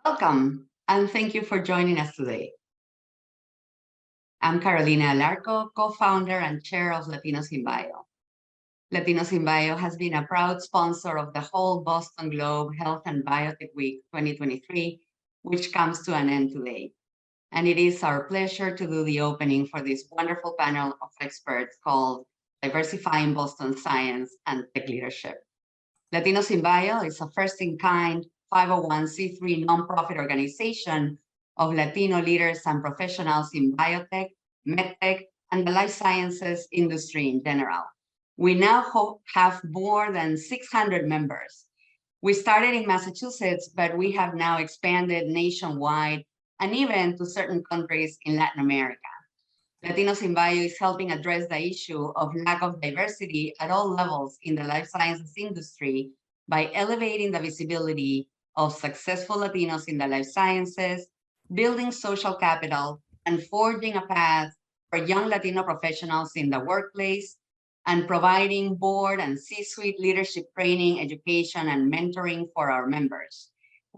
Welcome, and thank you for joining us today. I'm Carolina Alarco, co-founder and chair of Latinos in Bio. Latinos in Bio has been a proud sponsor of the whole Boston Globe Health and Biotech Week 2023, which comes to an end today. And it is our pleasure to do the opening for this wonderful panel of experts called Diversifying Boston Science and Tech Leadership. Latinos in Bio is a first-in-kind 501c3 nonprofit organization of Latino leaders and professionals in biotech, medtech, and the life sciences industry in general. We now have more than 600 members. We started in Massachusetts, but we have now expanded nationwide and even to certain countries in Latin America. Latinos in Bio is helping address the issue of lack of diversity at all levels in the life sciences industry by elevating the visibility of successful Latinos in the life sciences, building social capital, and forging a path for young Latino professionals in the workplace, and providing board and C-suite leadership training, education, and mentoring for our members.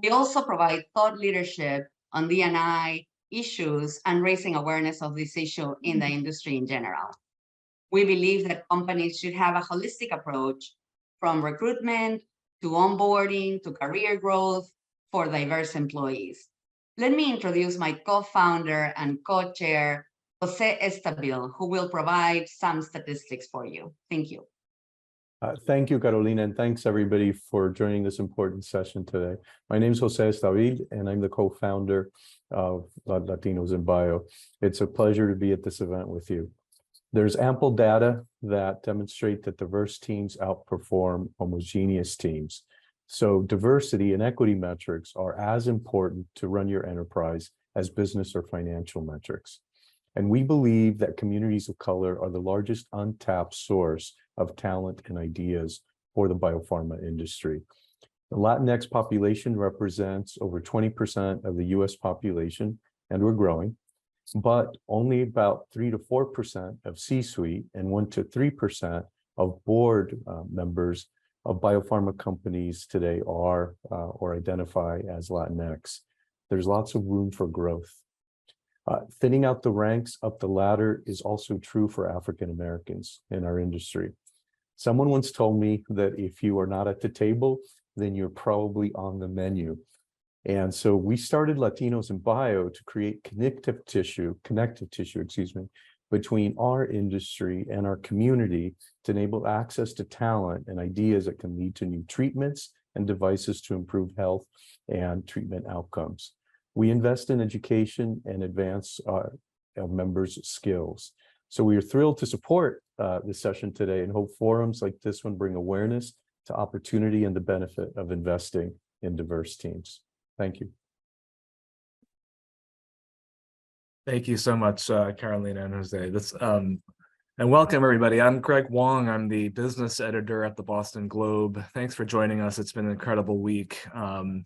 We also provide thought leadership on D&I issues and raising awareness of this issue in the industry in general. We believe that companies should have a holistic approach from recruitment to onboarding to career growth for diverse employees. Let me introduce my co-founder and co-chair, Jose Estabil, who will provide some statistics for you. Thank you. Thank you, Carolina, and thanks everybody for joining this important session today. My name is Jose Estabil, and I'm the co-founder of Latinos in Bio. It's a pleasure to be at this event with you. There's ample data that demonstrate that diverse teams outperform homogeneous teams. So diversity and equity metrics are as important to run your enterprise as business or financial metrics. And we believe that communities of color are the largest untapped source of talent and ideas for the biopharma industry. The Latinx population represents over 20% of the US population, and we're growing, but only about 3 to 4% of C-suite and 1 to 3% of board members of biopharma companies today are or identify as Latinx. There's lots of room for growth. Thinning out the ranks up the ladder is also true for African Americans in our industry. Someone once told me that if you are not at the table, then you're probably on the menu. And so we started Latinos in Bio to create connective tissue, between our industry and our community to enable access to talent and ideas that can lead to new treatments and devices to improve health and treatment outcomes. We invest in education and advance our members' skills. So we are thrilled to support this session today and hope forums like this one bring awareness to opportunity and the benefit of investing in diverse teams. Thank you. Thank you so much, Carolina and Jose. And welcome, everybody. I'm Greg Wong. I'm the business editor at the Boston Globe. Thanks for joining us. It's been an incredible week. One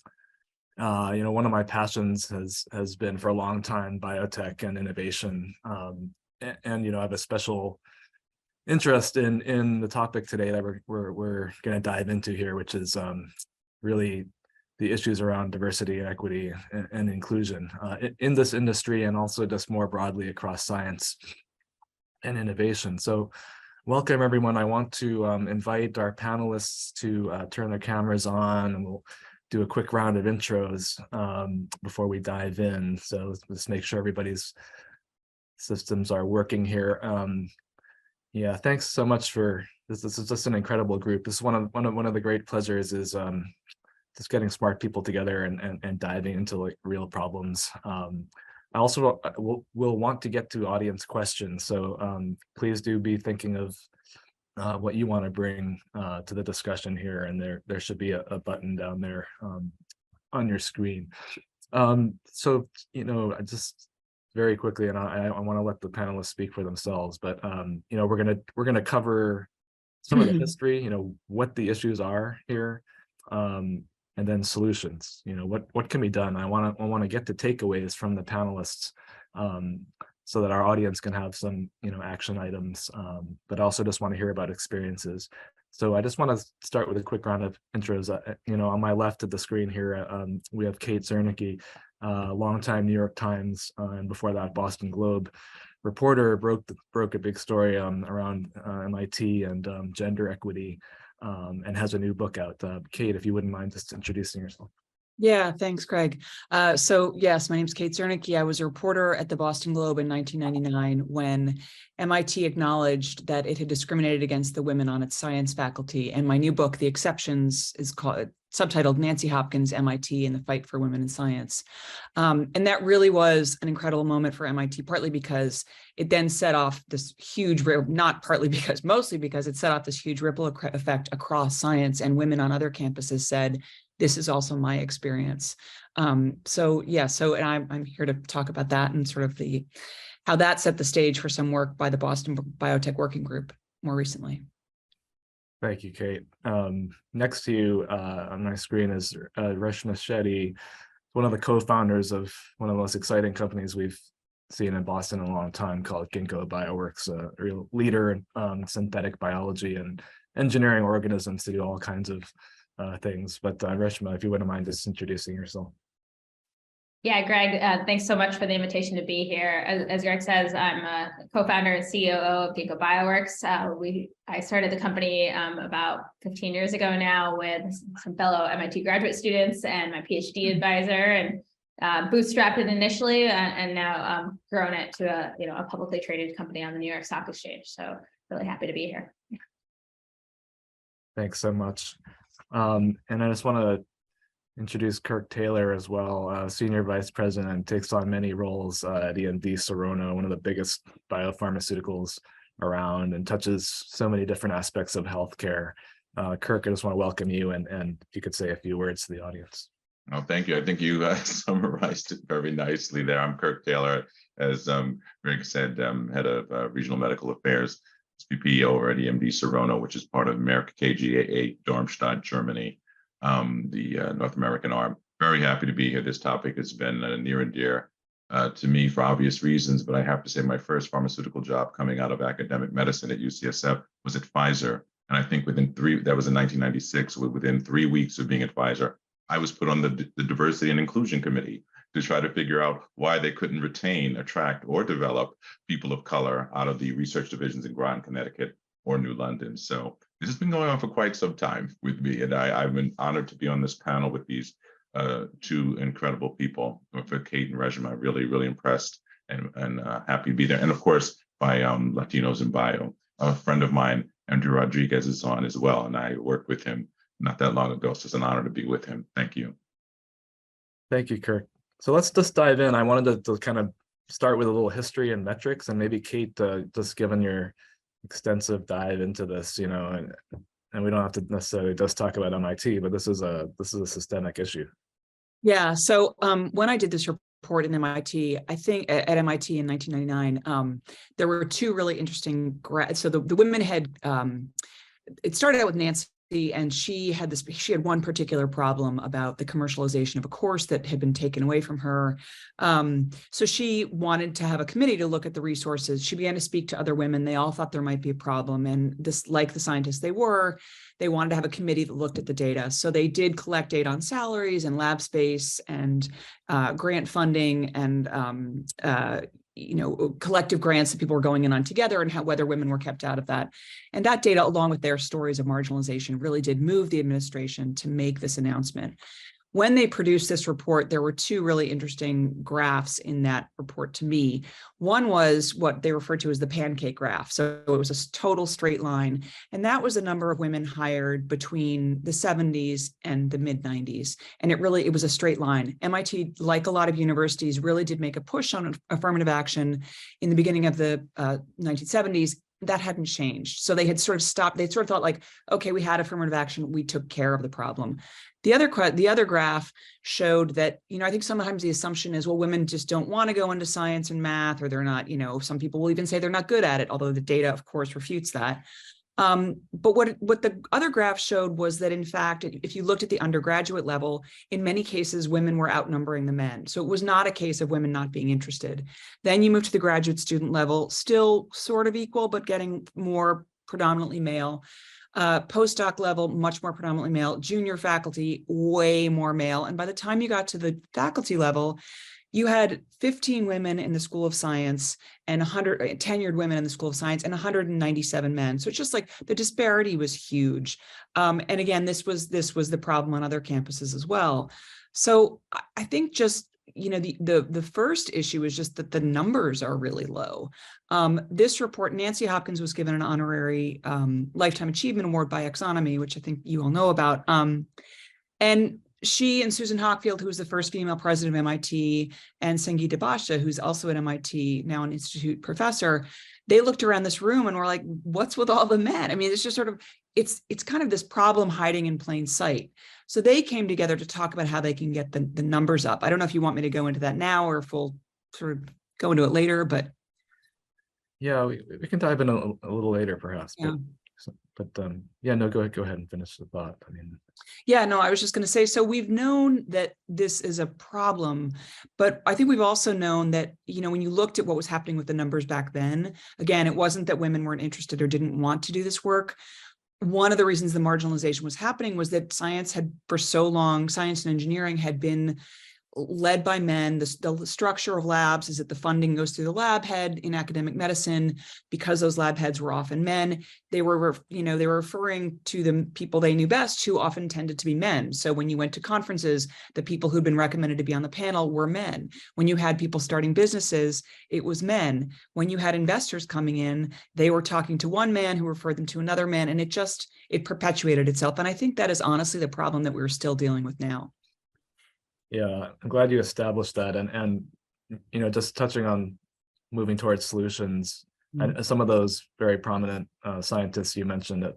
of my passions has been for a long time biotech and innovation. And I have a special interest in the topic today that we're going to dive into here, which is really the issues around diversity and equity and inclusion in this industry, and also just more broadly across science and innovation. So welcome, everyone. I want to invite our panelists to turn their cameras on, and we'll do a quick round of intros before we dive in. So let's make sure everybody's systems are working here. Yeah, thanks so much for this. This is just an incredible group. This is one of the great pleasures is just getting smart people together and diving into like real problems. I also will want to get to audience questions, so please do be thinking of what you want to bring to the discussion here, and there should be a button down there on your screen. So just very quickly, and I want to let the panelists speak for themselves, but we're gonna cover some of the history, what the issues are here, and then solutions. What can be done. I want to get to takeaways from the panelists, so that our audience can have some action items, but also just want to hear about experiences. So I just want to start with a quick round of intros. On my left of the screen here, we have Kate Zernike, longtime New York Times, and before that, Boston Globe reporter, broke a big story around MIT and gender equity, and has a new book out. Kate, if you wouldn't mind just introducing yourself. Yeah, thanks, Craig. So yes, my name is Kate Zernike. I was a reporter at the Boston Globe in 1999 when MIT acknowledged that it had discriminated against the women on its science faculty. And my new book, The Exceptions, is subtitled Nancy Hopkins, MIT and the Fight for Women in Science. And that really was an incredible moment for MIT, partly because it then set off this huge, mostly because it set off this huge ripple effect across science, and women on other campuses said, this is also my experience. And I'm here to talk about that and sort of how that set the stage for some work by the Boston Biotech Working Group more recently. Thank you, Kate. Next to you on my screen is Reshma Shetty, one of the co-founders of one of the most exciting companies we've seen in Boston in a long time, called Ginkgo Bioworks, a real leader in synthetic biology and engineering organisms to do all kinds of things. But Reshma, if you wouldn't mind just introducing yourself. Yeah, Greg, thanks so much for the invitation to be here. As Greg says, I'm a co-founder and COO of Ginkgo Bioworks. I started the company about 15 years ago now with some fellow MIT graduate students and my PhD advisor, and bootstrapped it initially, and now grown it to a publicly traded company on the New York Stock Exchange. So really happy to be here. Thanks so much. And I just want to introduce Kirk Taylor as well, Senior Vice President, takes on many roles at EMD Serono, one of the biggest biopharmaceuticals around, and touches so many different aspects of healthcare. Kirk, I just want to welcome you, and if you could say a few words to the audience. Oh, thank you. I think you summarized it very nicely there. I'm Kirk Taylor, as Greg said, head of Regional Medical Affairs, SVP over at EMD Serono, which is part of Merck KGaA, Darmstadt, Germany, the North American arm. Very happy to be here. This topic has been near and dear to me for obvious reasons, but I have to say my first pharmaceutical job coming out of academic medicine at UCSF was at Pfizer. And I think that was in 1996, within 3 weeks of being at Pfizer, I was put on the Diversity and Inclusion Committee to try to figure out why they couldn't retain, attract, or develop people of color out of the research divisions in Groton, Connecticut, or New London. So this has been going on for quite some time with me, and I've been honored to be on this panel with these two incredible people. For Kate and Reshma, I'm really, really impressed and happy to be there. And of course, by Latinos in Bio, a friend of mine, Andrew Rodriguez, is on as well, and I worked with him not that long ago, so it's an honor to be with him. Thank you. Thank you, Kirk. So let's just dive in. I wanted to kind of start with a little history and metrics, and maybe Kate, just given your extensive dive into this, and we don't have to necessarily just talk about MIT, but this is a systemic issue. Yeah. So when I did this report in MIT, I think at MIT in 1999, there were two really interesting so the women had it started out with Nancy, and she had one particular problem about the commercialization of a course that had been taken away from her. So she wanted to have a committee to look at the resources. She began to speak to other women. They all thought there might be a problem. And this, like the scientists they wanted to have a committee that looked at the data. So they did collect data on salaries and lab space and grant funding and collective grants that people were going in on together, and whether women were kept out of that. And that data, along with their stories of marginalization, really did move the administration to make this announcement. When they produced this report, there were two really interesting graphs in that report to me. One was what they referred to as the pancake graph. So it was a total straight line. And that was the number of women hired between the 70s and the mid 90s. And it was a straight line. MIT, like a lot of universities, really did make a push on affirmative action in the beginning of the 1970s. That hadn't changed. So they had sort of stopped. They sort of thought like, okay, we had affirmative action. We took care of the problem. The other graph showed that, I think sometimes the assumption is, well, women just don't want to go into science and math, or they're not, some people will even say they're not good at it, although the data, of course, refutes that. But what the other graph showed was that, in fact, if you looked at the undergraduate level, in many cases, women were outnumbering the men. So it was not a case of women not being interested. Then you move to the graduate student level, still sort of equal, but getting more predominantly male. Postdoc level, much more predominantly male. Junior faculty, way more male. And by the time you got to the faculty level, you had 15 women in the School of Science and 100 tenured women in the School of Science and 197 men. So it's just like the disparity was huge. And again, this was the problem on other campuses as well. So I think just, you know, the first issue is just that the numbers are really low. This report, Nancy Hopkins was given an honorary Lifetime Achievement Award by Exonomy, which I think you all know about. And she and Susan Hockfield, who was the first female president of MIT, and Sangeeta Basha, who's also at MIT, now an institute professor, they looked around this room and were like, what's with all the men? I mean, it's just sort of, it's kind of this problem hiding in plain sight. So they came together to talk about how they can get the numbers up. I don't know if you want me to go into that now or if we'll sort of go into it later, but. Yeah, we can dive in a little later perhaps. Yeah. But yeah, no, go ahead and finish the thought. I mean, yeah, no, I was just going to say, so we've known that this is a problem, but I think we've also known that, you know, when you looked at what was happening with the numbers back then, again, it wasn't that women weren't interested or didn't want to do this work. One of the reasons the marginalization was happening was that science had, for so long, science and engineering had been led by men. The structure of labs is that the funding goes through the lab head in academic medicine. Because those lab heads were often men, they were referring to the people they knew best, who often tended to be men. So when you went to conferences, the people who'd been recommended to be on the panel were men. When you had people starting businesses, it was men. When you had investors coming in, they were talking to one man who referred them to another man, and it perpetuated itself. And I think that is honestly the problem that we're still dealing with now. yeah, I'm glad you established that. And you know, just touching on moving towards solutions, and some of those very prominent scientists you mentioned that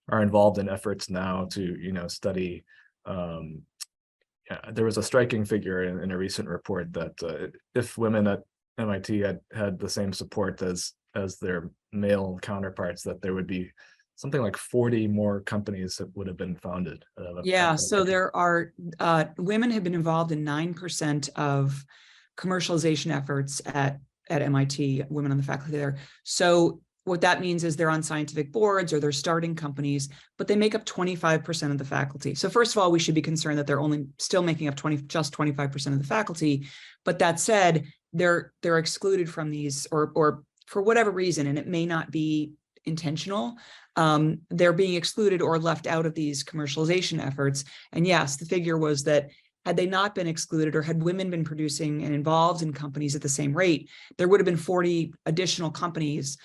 are involved in efforts now to, you know, study. There was a striking figure in a recent report that if women at MIT had the same support as their male counterparts, that there would be something like 40 more companies that would have been founded. Yeah, so there are, women have been involved in 9% of commercialization efforts at MIT, women on the faculty there. So what that means is they're on scientific boards or they're starting companies, but they make up 25% of the faculty. So first of all, we should be concerned that they're only still making up just 25% of the faculty. But that said, they're excluded from these, or for whatever reason, and it may not be intentional, they're being excluded or left out of these commercialization efforts. And yes, the figure was that had they not been excluded, or had women been producing and involved in companies at the same rate, there would have been 40 additional companies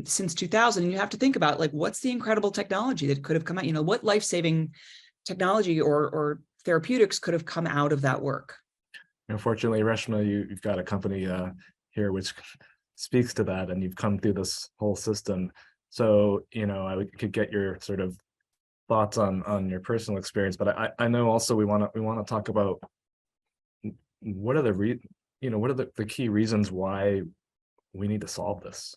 since 2000. And you have to think about, like, what's the incredible technology that could have come out, you know, what life-saving technology or therapeutics could have come out of that work? Unfortunately, Reshma, you've got a company here which speaks to that, and you've come through this whole system. So, you know, I could get your sort of thoughts on your personal experience, but I know also we want to talk about what are the key reasons why we need to solve this.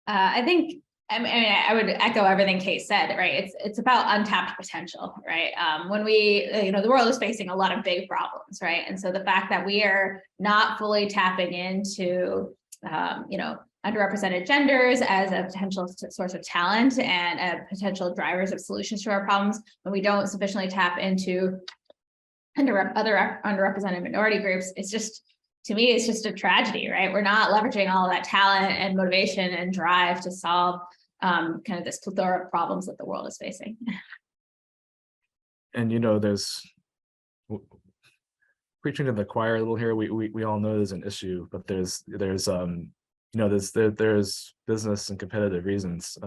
I think, I mean, I would echo everything Kate said, right? It's about untapped potential, right? When the world is facing a lot of big problems, right? And so the fact that we are not fully tapping into, underrepresented genders as a potential source of talent and potential drivers of solutions to our problems, when we don't sufficiently tap into other underrepresented minority groups, it's just, to me, it's just a tragedy, right? We're not leveraging all of that talent and motivation and drive to solve kind of this plethora of problems that the world is facing. And, you know, there's preaching to the choir a little here. We all know there's an issue, but there's business and competitive reasons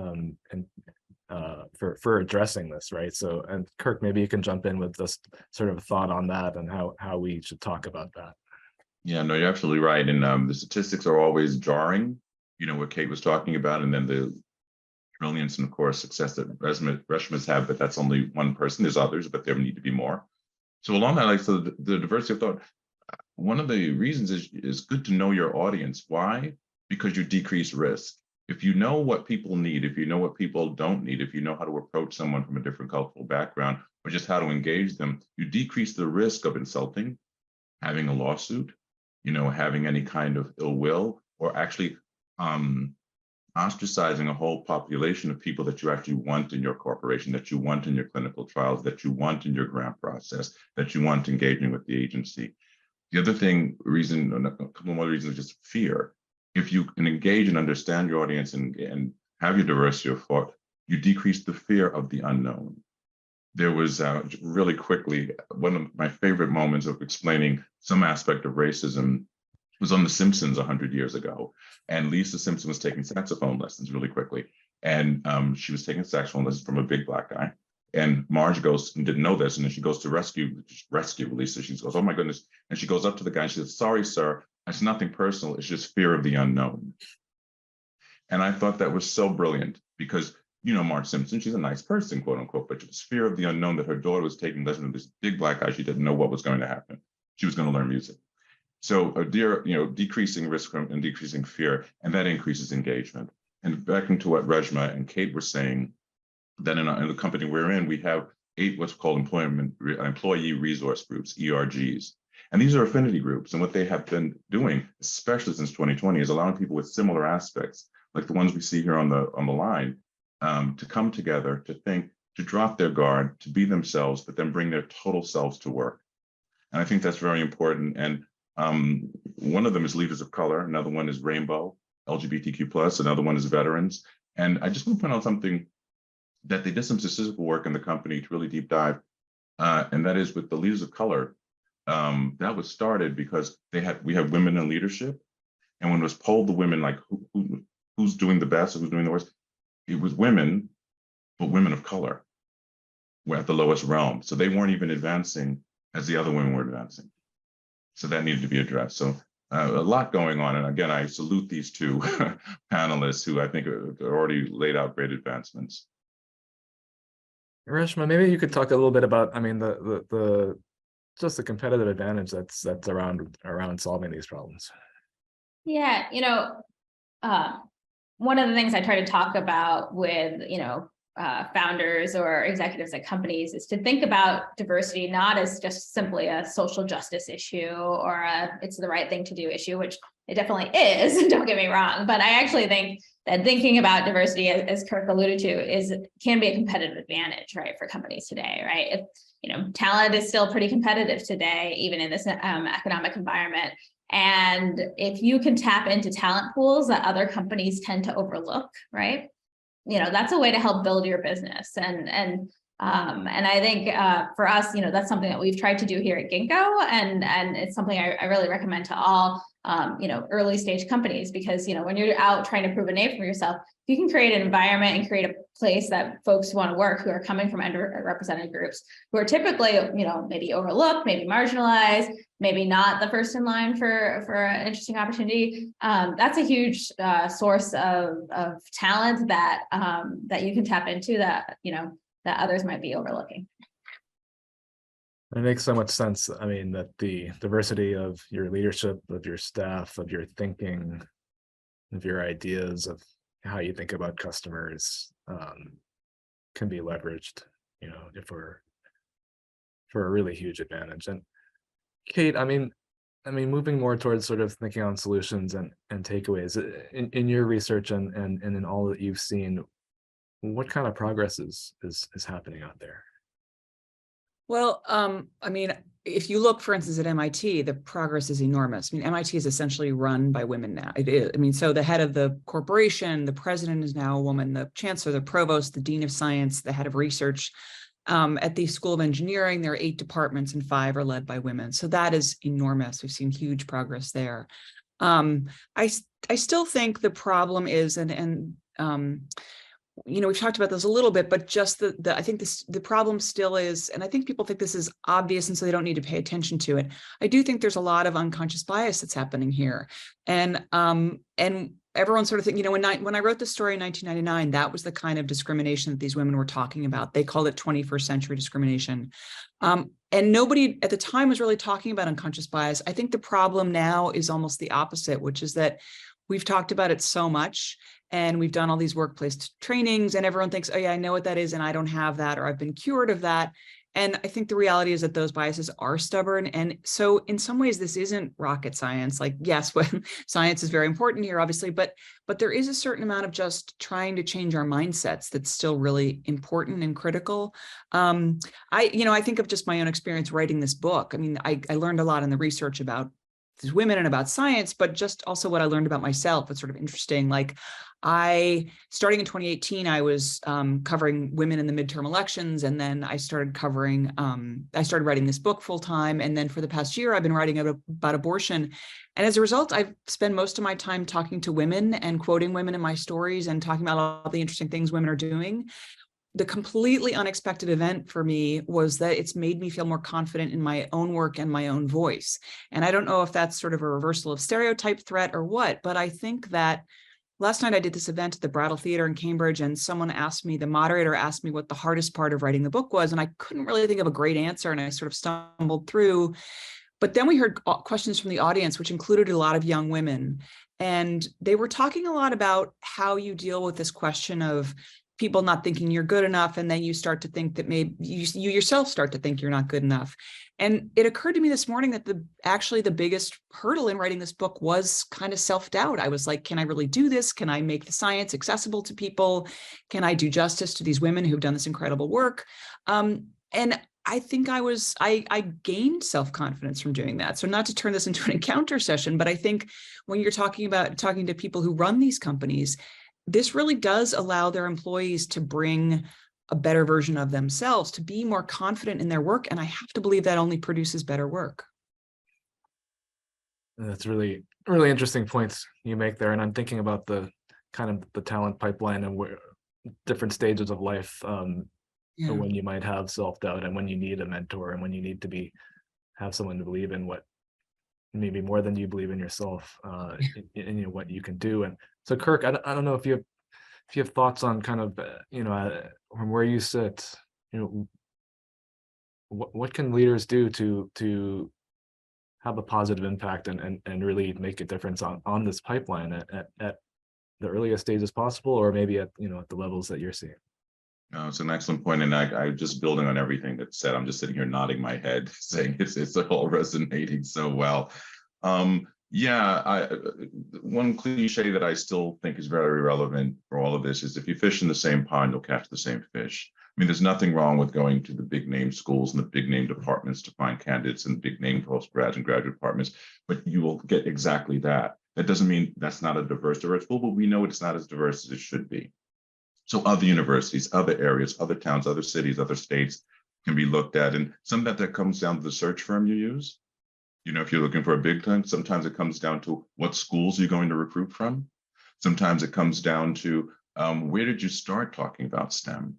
for addressing this, right? So, and Kirk, maybe you can jump in with just sort of a thought on that and how we should talk about that. Yeah, no, you're absolutely right. And the statistics are always jarring, you know, what Kate was talking about, and then the brilliance and, of course, success that Reshmas have, but that's only one person. There's others, but there need to be more. So along that, like, so the diversity of thought, one of the reasons is good to know your audience. Why? Because you decrease risk. If you know what people need, if you know what people don't need, if you know how to approach someone from a different cultural background, or just how to engage them, you decrease the risk of insulting, having a lawsuit, you know, having any kind of ill will, or actually ostracizing a whole population of people that you actually want in your corporation, that you want in your clinical trials, that you want in your grant process, that you want engaging with the agency. The other thing, a couple more reasons, is just fear. If you can engage and understand your audience and have your diversity of thought, you decrease the fear of the unknown. There was really quickly, one of my favorite moments of explaining some aspect of racism was on The Simpsons 100 years ago. And Lisa Simpson was taking saxophone lessons really quickly. And she was taking saxophone lessons from a big Black guy. And Marge goes and didn't know this. And then she goes to rescue Lisa. She goes, oh my goodness. And she goes up to the guy and she says, sorry, sir, it's nothing personal. It's just fear of the unknown. And I thought that was so brilliant because, you know, Marge Simpson, she's a nice person, quote unquote, but it was fear of the unknown that her daughter was taking lessons with this big Black guy. She didn't know what was going to happen. She was going to learn music. So decreasing risk and decreasing fear, and that increases engagement. And back into what Reshma and Kate were saying, that in the company we're in, we have 8 what's called employee resource groups, ERGs. And these are affinity groups. And what they have been doing, especially since 2020, is allowing people with similar aspects, like the ones we see here on the line, to come together, to think, to drop their guard, to be themselves, but then bring their total selves to work. And I think that's very important. And one of them is leaders of color. Another one is rainbow, LGBTQ+. Another one is veterans. And I just want to point out something that they did some statistical work in the company to really deep dive. And that is with the leaders of color. That was started because we have women in leadership. And when it was polled the women, like who's doing the best or who's doing the worst, it was women, but women of color were at the lowest realm. So they weren't even advancing as the other women were advancing. So that needed to be addressed. So a lot going on. And again, I salute these 2 panelists who I think are already laid out great advancements. Reshma, maybe you could talk a little bit about, I mean, the just the competitive advantage that's around solving these problems. Yeah, one of the things I try to talk about with, founders or executives at companies is to think about diversity not as just simply a social justice issue or it's the right thing to do issue, which it definitely is, don't get me wrong. But I actually think that thinking about diversity, as Kirk alluded to, can be a competitive advantage, right, for companies today, right? Talent is still pretty competitive today, even in this economic environment. And if you can tap into talent pools that other companies tend to overlook, right? That's a way to help build your business. And I think for us, that's something that we've tried to do here at Ginkgo, and it's something I really recommend to all early stage companies, because when you're out trying to prove a name for yourself, you can create an environment and create a place that folks want to work who are coming from underrepresented groups, who are typically maybe overlooked, maybe marginalized, maybe not the first in line for an interesting opportunity. That's a huge source of talent that you can tap into that that others might be overlooking. It makes so much sense. I mean, that the diversity of your leadership, of your staff, of your thinking, of your ideas, of how you think about customers can be leveraged, for a really huge advantage. And Kate, I mean, moving more towards sort of thinking on solutions and takeaways in your research and in all that you've seen, what kind of progress is happening out there? Well, I mean, if you look, for instance, at MIT, the progress is enormous. I mean, MIT is essentially run by women now. It is. I mean, so the head of the corporation, the president is now a woman, the chancellor, the provost, the dean of science, the head of research. At the School of Engineering, there are 8 departments and 5 are led by women. So that is enormous. We've seen huge progress there. I still think the problem is, we've talked about this a little bit, but just I think the problem still is, and I think people think this is obvious and so they don't need to pay attention to it. I do think there's a lot of unconscious bias that's happening here. And everyone sort of think, when I wrote the story in 1999, that was the kind of discrimination that these women were talking about. They called it 21st century discrimination. And nobody at the time was really talking about unconscious bias. I think the problem now is almost the opposite, which is that we've talked about it so much and we've done all these workplace trainings and everyone thinks, oh yeah, I know what that is and I don't have that, or I've been cured of that. And I think the reality is that those biases are stubborn. And so in some ways, this isn't rocket science. Like, yes, when science is very important here, obviously, but there is a certain amount of just trying to change our mindsets that's still really important and critical. I think of just my own experience writing this book. I mean, I learned a lot in the research about these women and about science, but just also what I learned about myself. It's sort of interesting. Like, starting in 2018, I was covering women in the midterm elections. And then I started writing this book full time. And then for the past year, I've been writing about abortion. And as a result, I've spent most of my time talking to women and quoting women in my stories and talking about all the interesting things women are doing. The completely unexpected event for me was that it's made me feel more confident in my own work and my own voice. And I don't know if that's sort of a reversal of stereotype threat or what, but I think that last night I did this event at the Brattle Theater in Cambridge, and the moderator asked me what the hardest part of writing the book was, and I couldn't really think of a great answer, and I sort of stumbled through. But then we heard questions from the audience, which included a lot of young women, and they were talking a lot about how you deal with this question of people not thinking you're good enough, and then you start to think that maybe you yourself start to think you're not good enough. And it occurred to me this morning that actually the biggest hurdle in writing this book was kind of self-doubt. I was like, can I really do this? Can I make the science accessible to people? Can I do justice to these women who've done this incredible work? And I think I gained self-confidence from doing that. So not to turn this into an encounter session, but I think when you're talking to people who run these companies, this really does allow their employees to bring a better version of themselves, to be more confident in their work. And I have to believe that only produces better work. That's really, really interesting points you make there. And I'm thinking about the kind of the talent pipeline and where different stages of life, when you might have self-doubt and when you need a mentor and when you need to have someone to believe in what maybe more than you believe in yourself, and what you can do. And so, Kirk, I don't know if you have thoughts on kind of from where you sit, what can leaders do to have a positive impact and really make a difference on this pipeline at the earliest stages possible, or maybe at the levels that you're seeing? No, it's an excellent point, and I just building on everything that's said. I'm just sitting here nodding my head, saying it's all resonating so well. One cliche that I still think is very relevant for all of this is if you fish in the same pond, you'll catch the same fish. I mean, there's nothing wrong with going to the big name schools and the big name departments to find candidates and big name postgrad and graduate departments, but you will get exactly that. That doesn't mean that's not a diverse school, but we know it's not as diverse as it should be. So other universities, other areas, other towns, other cities, other states can be looked at. And some of that comes down to the search firm you use. If you're looking for a big time, sometimes it comes down to what schools you're going to recruit from. Sometimes it comes down to where did you start talking about STEM?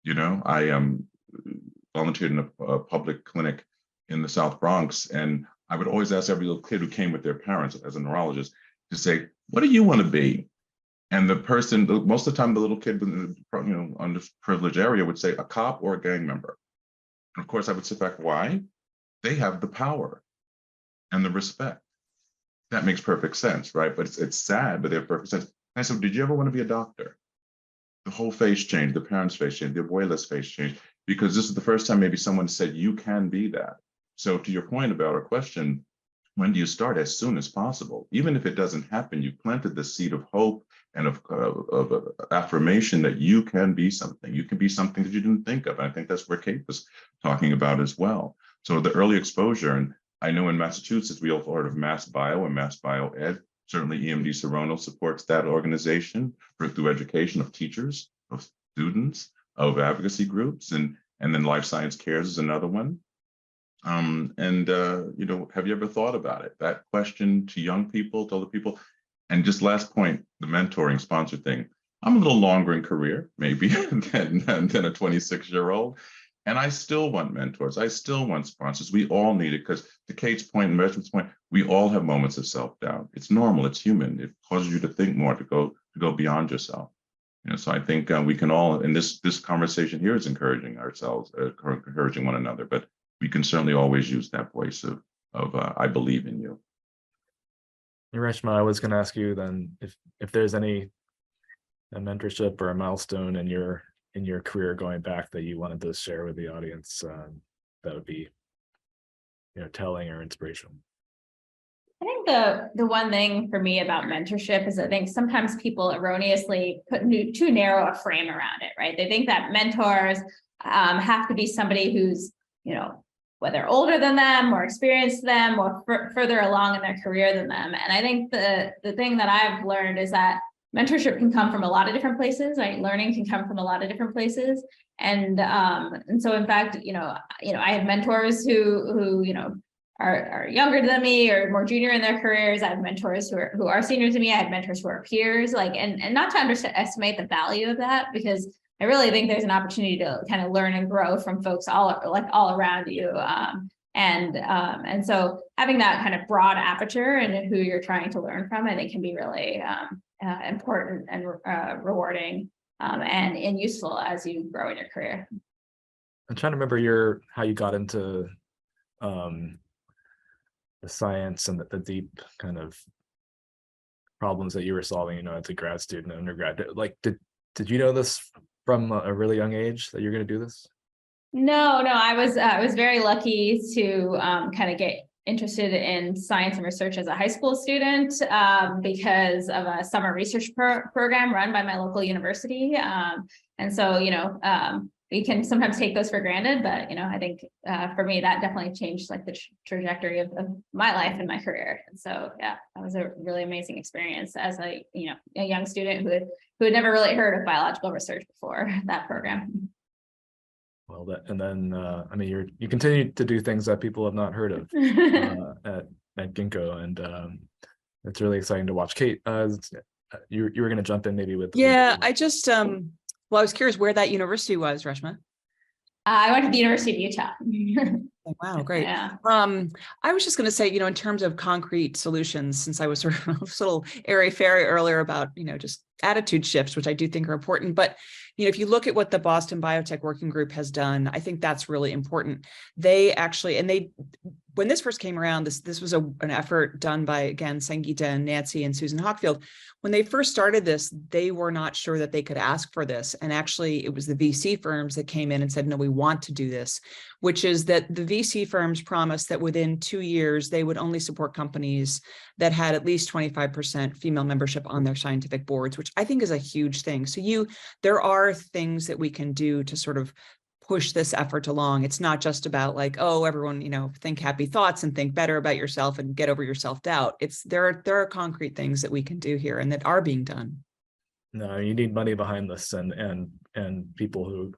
I volunteered in a public clinic in the South Bronx, and I would always ask every little kid who came with their parents as a neurologist to say, what do you want to be? And the person, most of the time, the little kid in the underprivileged area would say a cop or a gang member. And of course, I would sit back, why? They have the power and the respect. That makes perfect sense, right? But it's sad, but they have perfect sense. And I said, did you ever want to be a doctor? The whole face changed, the parents' face changed, the abuela's face changed, because this is the first time maybe someone said, you can be that. So to your point about our question, when do you start? As soon as possible. Even if it doesn't happen, you planted the seed of hope and of affirmation that you can be something. You can be something that you didn't think of. And I think that's where Kate was talking about as well. So the early exposure, and I know in Massachusetts, we all heard of Mass Bio and Mass Bio Ed. Certainly EMD Serono supports that organization through education of teachers, of students, of advocacy groups, and then Life Science Cares is another one. Have you ever thought about it? That question to young people, to other people. And just last point, the mentoring sponsor thing. I'm a little longer in career, maybe, than a 26-year-old. And I still want mentors. I still want sponsors. We all need it, because to Kate's point and Reginald's point, we all have moments of self-doubt. It's normal. It's human. It causes you to think more, to go beyond yourself. So I think we can all, and this conversation here is encouraging ourselves, encouraging one another. But we can certainly always use that voice of I believe in you. Reshma, I was going to ask you then if there's a mentorship or a milestone in your in your career going back that you wanted to share with the audience that would be, telling or inspirational? I think the one thing for me about mentorship is I think sometimes people erroneously put too narrow a frame around it, right? They think that mentors have to be somebody who's, whether older than them, more experienced than them, or further along in their career than them. And I think the thing that I've learned is that mentorship can come from a lot of different places, right? Learning can come from a lot of different places. And so in fact, I have mentors who are younger than me or more junior in their careers. I have mentors who are seniors than me. I have mentors who are peers, and not to underestimate the value of that, because I really think there's an opportunity to kind of learn and grow from folks all around you. And so having that kind of broad aperture and who you're trying to learn from, I think can be really important and rewarding and useful as you grow in your career. I'm trying to remember how you got into the science and the deep kind of problems that you were solving, as a grad student, undergrad. Like, did you know this from a really young age that you're going to do this? No, I was very lucky to kind of get interested in science and research as a high school student because of a summer research program run by my local university. And so, we can sometimes take those for granted, but, I think for me, that definitely changed like the trajectory of my life and my career. And so, yeah, that was a really amazing experience as a young student who had never really heard of biological research before that program. Well, you continue to do things that people have not heard of at Ginkgo, and it's really exciting to watch. Kate, you were going to jump in maybe with. I just well, I was curious where that university was, Reshma. I went to the University of Utah. Oh, wow, great. Yeah. I was just going to say, in terms of concrete solutions, since I was sort of a little airy-fairy earlier about, just attitude shifts, which I do think are important. But, if you look at what the Boston Biotech Working Group has done, I think that's really important. They actually, when this first came around, this was an effort done by, again, Sangeeta and Nancy and Susan Hockfield. When they first started this, they were not sure that they could ask for this. And actually, it was the VC firms that came in and said, no, we want to do this, which is that the VC firms promised that within 2 years, they would only support companies that had at least 25% female membership on their scientific boards, which I think is a huge thing. So there are things that we can do to sort of push this effort along. It's not just about like, oh, everyone, think happy thoughts and think better about yourself and get over your self-doubt. There are concrete things that we can do here and that are being done. No, you need money behind this and people who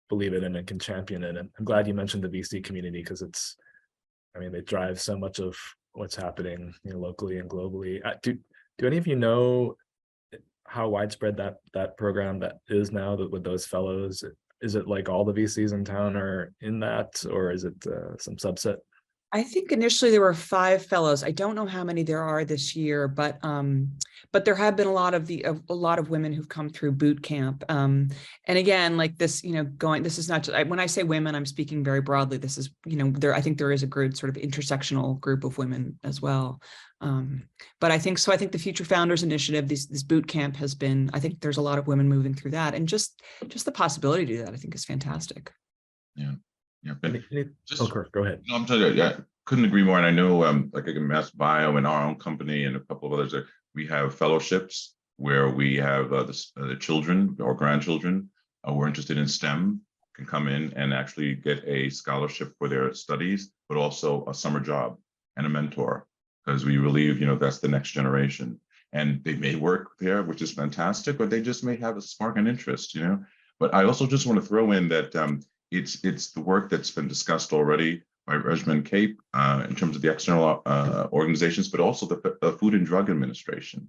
believe it and can champion it. And I'm glad you mentioned the VC community, because they drive so much of what's happening locally and globally. Do any of you know how widespread that program that is now with those fellows? Is it like all the VCs in town are in that, or is it some subset? I think initially there were 5 fellows. I don't know how many there are this year, but there have been a lot of women who've come through boot camp. And again, like this, this is not just, when I say women, I'm speaking very broadly. This is, I think there is a good sort of intersectional group of women as well. But I think the Future Founders Initiative, this boot camp has been, I think there's a lot of women moving through that, and just the possibility to do that, I think, is fantastic. Yeah. Go ahead. No, I'm telling you, couldn't agree more. And I know, like in Mass Bio and our own company and a couple of others, we have fellowships where we have the children or grandchildren who are interested in STEM can come in and actually get a scholarship for their studies, but also a summer job and a mentor, because we believe, that's the next generation. And they may work there, which is fantastic, but they just may have a spark and interest, But I also just want to throw in that it's the work that's been discussed already by Reshma and Kate in terms of the external organizations, but also the Food and Drug Administration.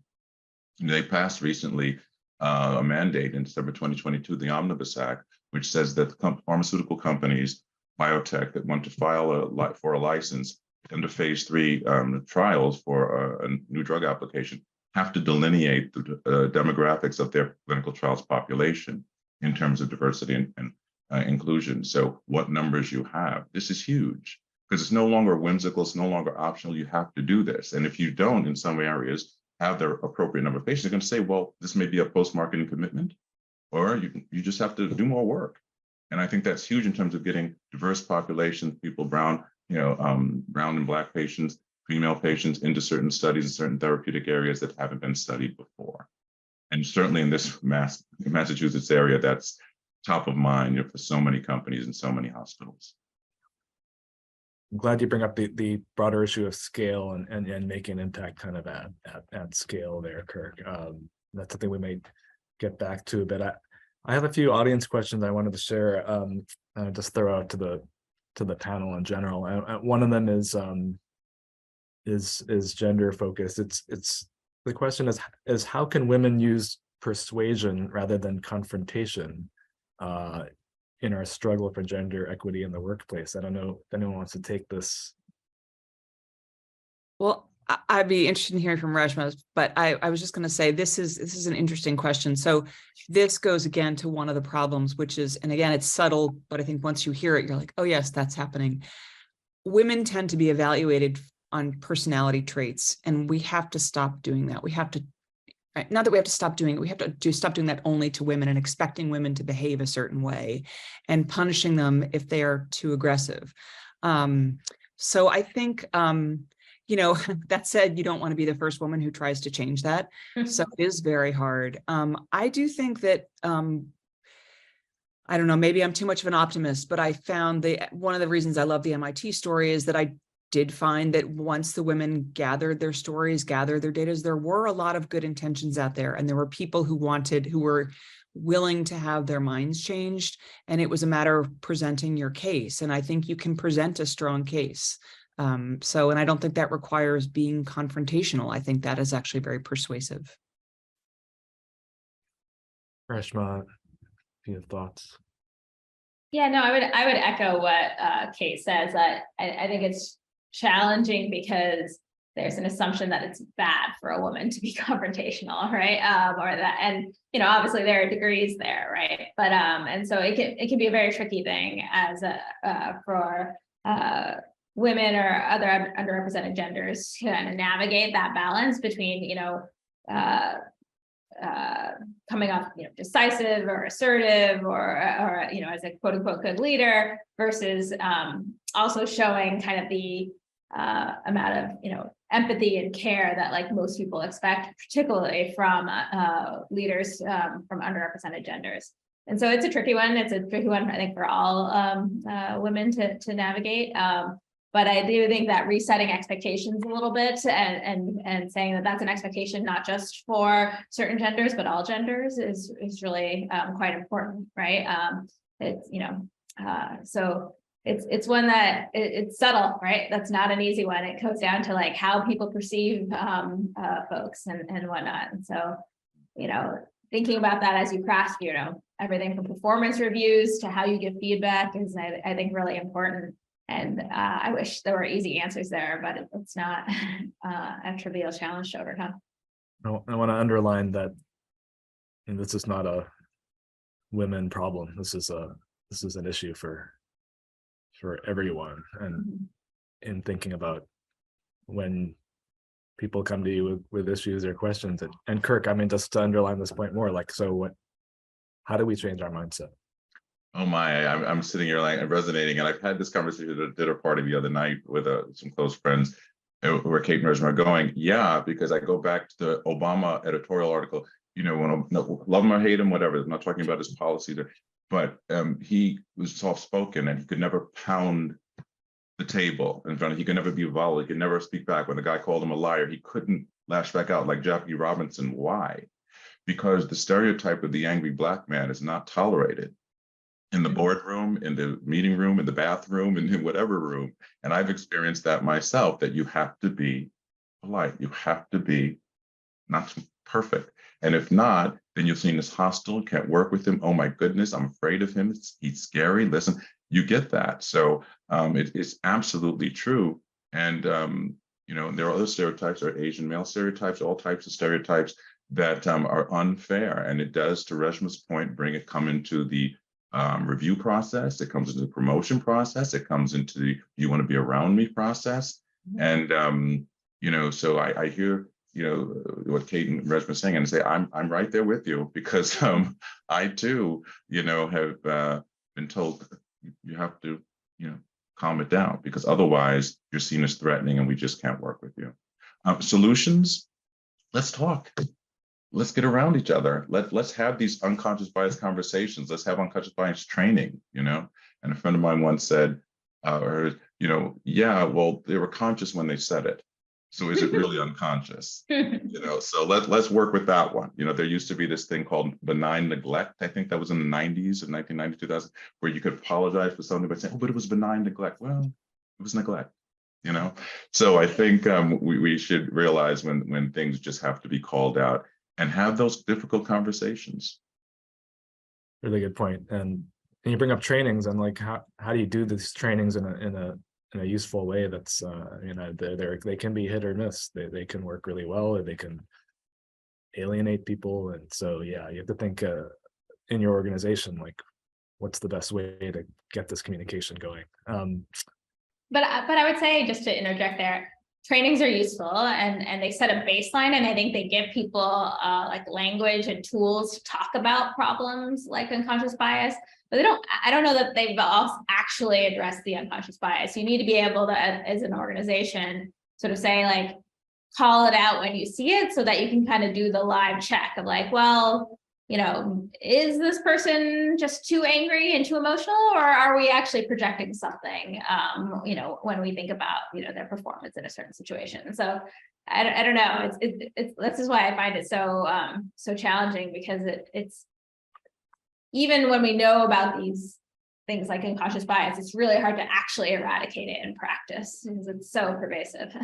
They passed recently a mandate in December 2022, the Omnibus Act, which says that pharmaceutical companies, biotech that want to file for a license under phase 3 trials for a new drug application have to delineate the demographics of their clinical trials population in terms of diversity and inclusion. So what numbers you have, this is huge, because it's no longer whimsical, it's no longer optional, you have to do this. And if you don't, in some areas, have the appropriate number of patients, they're going to say, well, this may be a post-marketing commitment. or you just have to do more work. And I think that's huge in terms of getting diverse populations, people, brown and Black patients, female patients into certain studies in certain therapeutic areas that haven't been studied before. And certainly in this Massachusetts area, that's top of mind for so many companies and so many hospitals. I'm glad you bring up the broader issue of scale and making an impact kind of at scale there, Kirk. That's something we may get back to, but I have a few audience questions I wanted to share. Just throw out to the panel in general. One of them is gender focused. It's the question is how can women use persuasion rather than confrontation in our struggle for gender equity in the workplace? I don't know if anyone wants to take this. Well, I'd be interested in hearing from Reshma, but I was just going to say this is an interesting question. So this goes again to one of the problems, which is, and again, it's subtle, but I think once you hear it, you're like, oh yes, that's happening. Women tend to be evaluated on personality traits, and we have to stop doing that. We have to, not that we have to stop doing it, we have to stop doing that only to women and expecting women to behave a certain way and punishing them if they are too aggressive. So I think, that said, you don't want to be the first woman who tries to change that. So it is very hard. I do think that, I don't know, maybe I'm too much of an optimist, but I found one of the reasons I love the MIT story is that I did find that once the women gathered their stories, gathered their data, there were a lot of good intentions out there. And there were people who were willing to have their minds changed. And it was a matter of presenting your case. And I think you can present a strong case. And I don't think that requires being confrontational. I think that is actually very persuasive. Reshma, if you have thoughts. Yeah, no, I would echo what Kate says. I think it's challenging because there's an assumption that it's bad for a woman to be confrontational, right? Or that, and obviously there are degrees there, right? But and so it can be a very tricky thing as for women or other underrepresented genders to kind of navigate that balance between coming off decisive or assertive or as a quote unquote good leader versus also showing kind of the amount of empathy and care that like most people expect, particularly from leaders from underrepresented genders. And so it's a tricky one. It's a tricky one, I think, for all women to navigate. But I do think that resetting expectations a little bit and saying that that's an expectation not just for certain genders but all genders is really quite important, right? So it's one that it's subtle, right? That's not an easy one. It goes down to like how people perceive folks and whatnot. And so thinking about that as you craft everything from performance reviews to how you give feedback is I think really important. And I wish there were easy answers there, but it's not a trivial challenge to overcome. I want to underline that this is not a women problem. This is an issue for everyone. And in thinking about when people come to you with issues or questions, and Kirk, I mean, just to underline this point more, like, so how do we change our mindset? Oh my, I'm sitting here like resonating, and I've had this conversation at a dinner party the other night with some close friends where Kate and Reshma are going, yeah, because I go back to the Obama editorial article, love him or hate him, whatever, I'm not talking about his policy there, but he was soft-spoken and he could never pound the table in front of, he could never be volatile, he could never speak back. When the guy called him a liar, he couldn't lash back out like Jackie Robinson. Why? Because the stereotype of the angry Black man is not tolerated in the boardroom, in the meeting room, in the bathroom, in whatever room. And I've experienced that myself, that you have to be polite. You have to be not perfect. And if not, then you're seen as hostile, can't work with him. Oh my goodness, I'm afraid of him. He's scary. Listen, you get that. So it's absolutely true. And, there are other stereotypes, there are Asian male stereotypes, all types of stereotypes that are unfair. And it does, to Reshma's point, come into the review process, it comes into the promotion process, it comes into the you want to be around me process. And so I hear what Kate and Reg were saying, and say, I'm right there with you, because I too, have been told you have to, calm it down, because otherwise you're seen as threatening and we just can't work with you. Solutions, let's talk. Let's get around each other. Let's have these unconscious bias conversations. Let's have unconscious bias training, And a friend of mine once said, yeah, well, they were conscious when they said it. So is it really unconscious? So let's work with that one. There used to be this thing called benign neglect. I think that was in the 90s, of 1990, 2000, where you could apologize for something by saying, oh, but it was benign neglect. Well, it was neglect, So I think we should realize when things just have to be called out and have those difficult conversations. Really good point. And you bring up trainings, and like, how do you do these trainings in a useful way that's they can be hit or miss. They can work really well, or they can alienate people. And so yeah, you have to think in your organization, like, what's the best way to get this communication going. But I would say, just to interject there, trainings are useful, and they set a baseline, and I think they give people like language and tools to talk about problems like unconscious bias. But I don't know that they've all actually addressed the unconscious bias. You need to be able to, as an organization, sort of say, like, call it out when you see it, so that you can kind of do the live check of like, well, is this person just too angry and too emotional, or are we actually projecting something, when we think about, their performance in a certain situation? So I don't know. It's this is why I find it so challenging, because it's even when we know about these things like unconscious bias, it's really hard to actually eradicate it in practice, because it's so pervasive.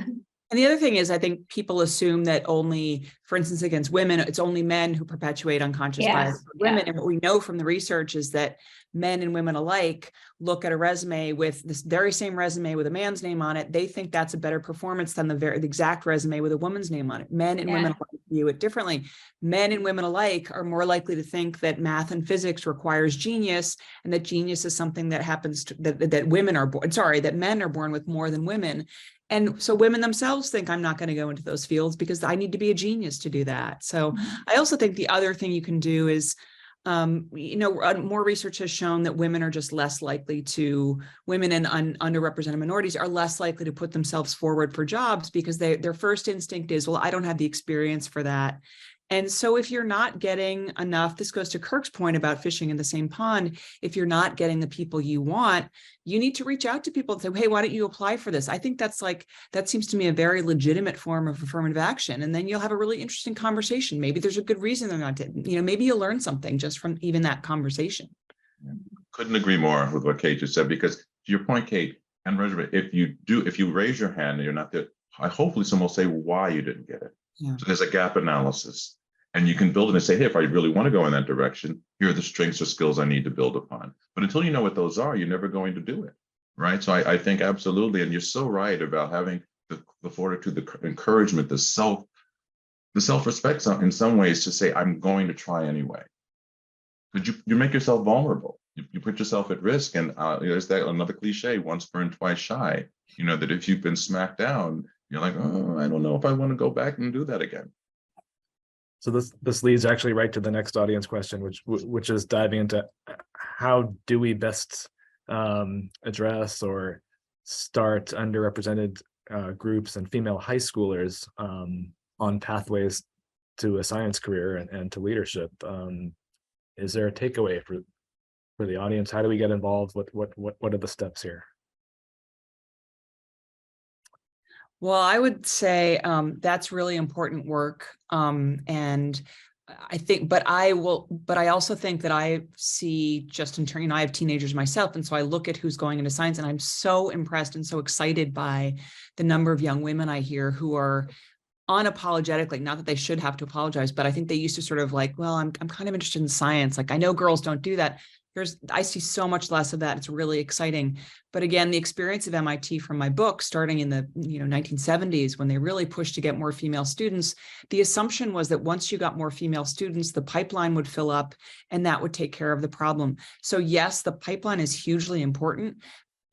And the other thing is, I think people assume that only, for instance, against women, it's only men who perpetuate unconscious bias for women. And what we know from the research is that men and women alike look at a resume with this very same resume with a man's name on it. They think that's a better performance than the exact resume with a woman's name on it. Men and women view it differently. Men and women alike are more likely to think that math and physics requires genius, and that genius is something that happens to, that women are born, that men are born with more than women. And so women themselves think, I'm not going to go into those fields because I need to be a genius to do that. So I also think the other thing you can do is, more research has shown that women and underrepresented minorities are less likely to put themselves forward for jobs, because their first instinct is, well, I don't have the experience for that. And so if you're not getting enough, this goes to Kirk's point about fishing in the same pond. If you're not getting the people you want, you need to reach out to people and say, hey, why don't you apply for this? I think that seems to me a very legitimate form of affirmative action. And then you'll have a really interesting conversation. Maybe there's a good reason they're not, maybe you'll learn something just from even that conversation. Couldn't agree more with what Kate just said, because to your point, Kate, and if you raise your hand and you're not there, hopefully someone will say why you didn't get it. Yeah. So there's a gap analysis, and you can build it and say, hey, if I really want to go in that direction, here are the strengths or skills I need to build upon. But until you know what those are, you're never going to do it, right? So I think absolutely, and you're so right about having the fortitude, the encouragement, the self-respect in some ways to say, I'm going to try anyway. Because you make yourself vulnerable. You put yourself at risk, and there's that another cliche: once burned, twice shy. That if you've been smacked down, you're like, oh, I don't know if I want to go back and do that again. So this leads actually right to the next audience question, which is diving into how do we best address or start underrepresented groups and female high schoolers on pathways to a science career and to leadership. Is there a takeaway for the audience? How do we get involved? What are the steps here? Well, I would say that's really important work. And I think, but I also think that I see just in turn, I have teenagers myself. And so I look at who's going into science, and I'm so impressed and so excited by the number of young women I hear who are unapologetically, not that they should have to apologize, but I think they used to sort of like, well, I'm kind of interested in science. Like, I know girls don't do that. I see so much less of that. It's really exciting. But again, the experience of MIT from my book, starting in the 1970s, when they really pushed to get more female students, the assumption was that once you got more female students, the pipeline would fill up and that would take care of the problem. So yes, the pipeline is hugely important.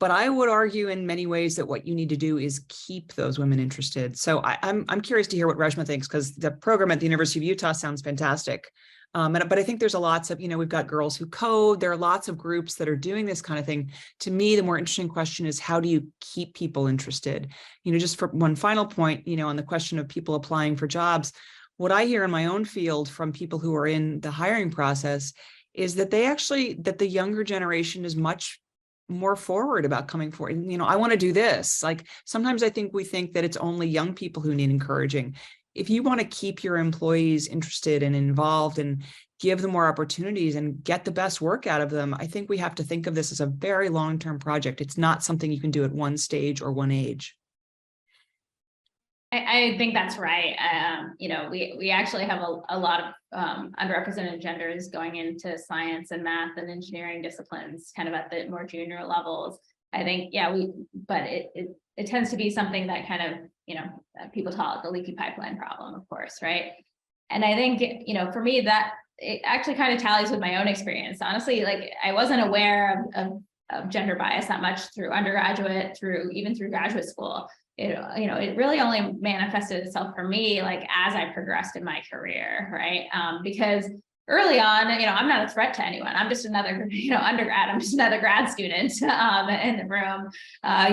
But I would argue in many ways that what you need to do is keep those women interested. So I'm curious to hear what Reshma thinks, because the program at the University of Utah sounds fantastic. But I think there's lots of, we've got Girls Who Code. There are lots of groups that are doing this kind of thing. To me, the more interesting question is, how do you keep people interested? Just for one final point, on the question of people applying for jobs, what I hear in my own field from people who are in the hiring process is that that the younger generation is much more forward about coming forward. I want to do this. Like, sometimes I think we think that it's only young people who need encouraging. If you want to keep your employees interested and involved and give them more opportunities and get the best work out of them, I think we have to think of this as a very long-term project. It's not something you can do at one stage or one age. I think that's right. We actually have a lot of underrepresented genders going into science and math and engineering disciplines, kind of at the more junior levels. I think, but it tends to be something that kind of, people call it the leaky pipeline problem, of course, right? And I think, for me, that it actually kind of tallies with my own experience. Honestly, like, I wasn't aware of gender bias that much through undergraduate, even through graduate school. It really only manifested itself for me, like, as I progressed in my career, right? Because early on, I'm not a threat to anyone. I'm just another, undergrad. I'm just another grad student in the room.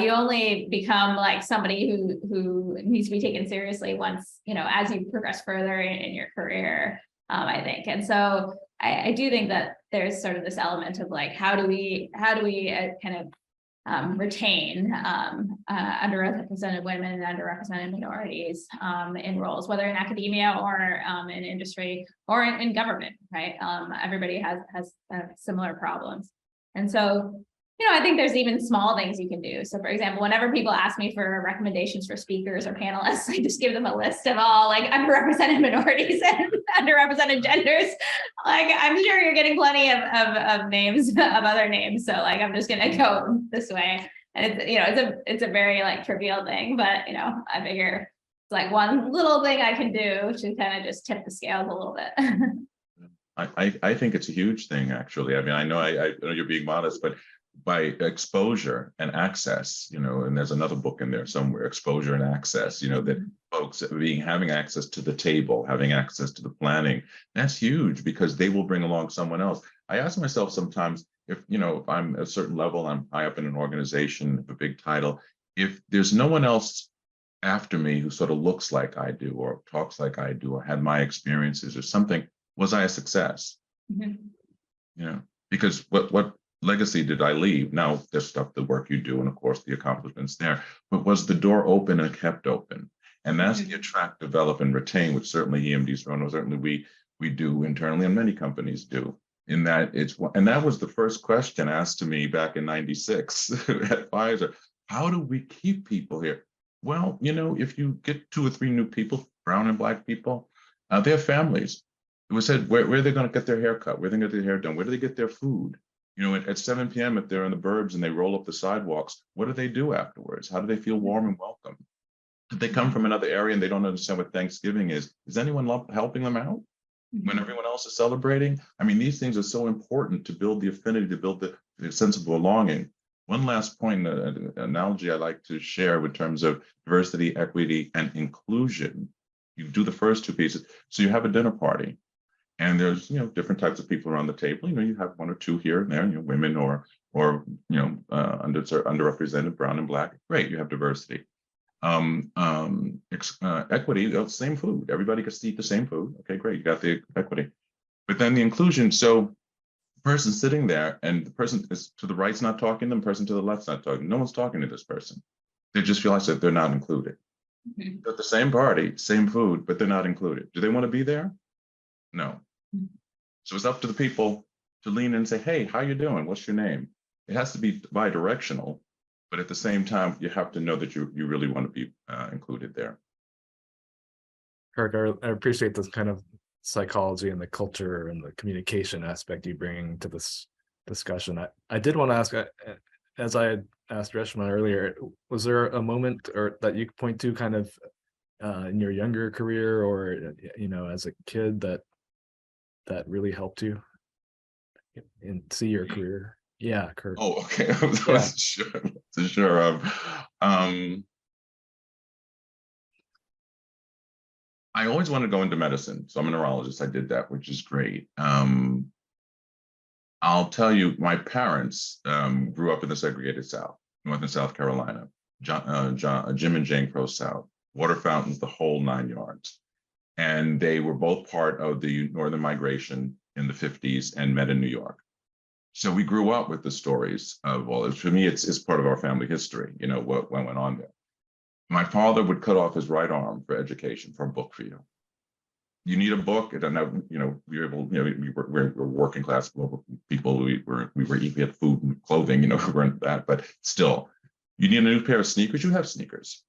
You only become like somebody who needs to be taken seriously once, as you progress further in your career, I think. And so I do think that there's sort of this element of like, how do we kind of retain underrepresented women and underrepresented minorities in roles, whether in academia or in industry or in government, right? Everybody has similar problems. And so, I think there's even small things you can do. So, for example, whenever people ask me for recommendations for speakers or panelists, I just give them a list of all like underrepresented minorities and underrepresented genders. Like, I'm sure you're getting plenty of names, of other names. So like, I'm just going to go this way. And it's a very like trivial thing, but I figure it's like one little thing I can do to kind of just tip the scales a little bit. I think it's a huge thing, actually. I mean, I know you're being modest, but by exposure and access, and there's another book in there somewhere, Exposure and Access, that folks having access to the table, having access to the planning, that's huge, because they will bring along someone else. I ask myself sometimes, if I'm at a certain level, I'm high up in an organization, a big title, if there's no one else after me who sort of looks like I do, or talks like I do, or had my experiences or something, was I a success? Mm-hmm. Because what legacy did I leave? Now, there's stuff, the work you do, and of course the accomplishments there, but was the door open and kept open? And that's the attract, develop, and retain, which certainly EMD Serrano, certainly we do internally, and many companies do. In that and that was the first question asked to me back in '96 at Pfizer. How do we keep people here? Well, if you get 2 or 3 new people, brown and black people, they have families. It was said, where are they going to get their hair cut? Where are they going to get their hair done? Where do they get their food? At 7 p.m., if they're in the burbs and they roll up the sidewalks, what do they do afterwards? How do they feel warm and welcome? If they come from another area and they don't understand what Thanksgiving is anyone helping them out when everyone else is celebrating? I mean, these things are so important to build the affinity, to build the sense of belonging. One last point, an analogy I like to share in terms of diversity, equity, and inclusion. You do the first 2 pieces. So you have a dinner party. And there's, different types of people around the table. You have 1 or 2 here and there, women or underrepresented, brown and black. Great, you have diversity. Equity, same food. Everybody gets to eat the same food. Okay, great, you got the equity. But then the inclusion. So the person sitting there, and the person is to the right's not talking, the person to the left's not talking. No one's talking to this person. They just realize that they're not included. Mm-hmm. They're at the same party, same food, but they're not included. Do they want to be there? No. So it's up to the people to lean in and say, hey, how you doing? What's your name? It has to be bi-directional, but at the same time, you have to know that you really want to be included there. Kirk, I appreciate this kind of psychology and the culture and the communication aspect you bring to this discussion. I did want to ask, as I had asked Reshma earlier, was there a moment or that you could point to kind of in your younger career or, as a kid that really helped you and see your career? Yeah, Kirk. Oh, okay. I wasn't sure. Wasn't sure. I always wanted to go into medicine, so I'm a neurologist. I did that, which is great. I'll tell you, my parents grew up in the segregated South, North and South Carolina, Jim and Jane Crow South, water fountains, the whole 9 yards. And they were both part of the Northern migration in the 50s and met in New York. So we grew up with the stories of all this. For me, it's part of our family history, you know, what went on there. My father would cut off his right arm for education, for a book for you. You need a book, and then, you know, we were able, you know, we're working class global people. We had food and clothing, you know, we weren't that, but still, you need a new pair of sneakers. You have sneakers.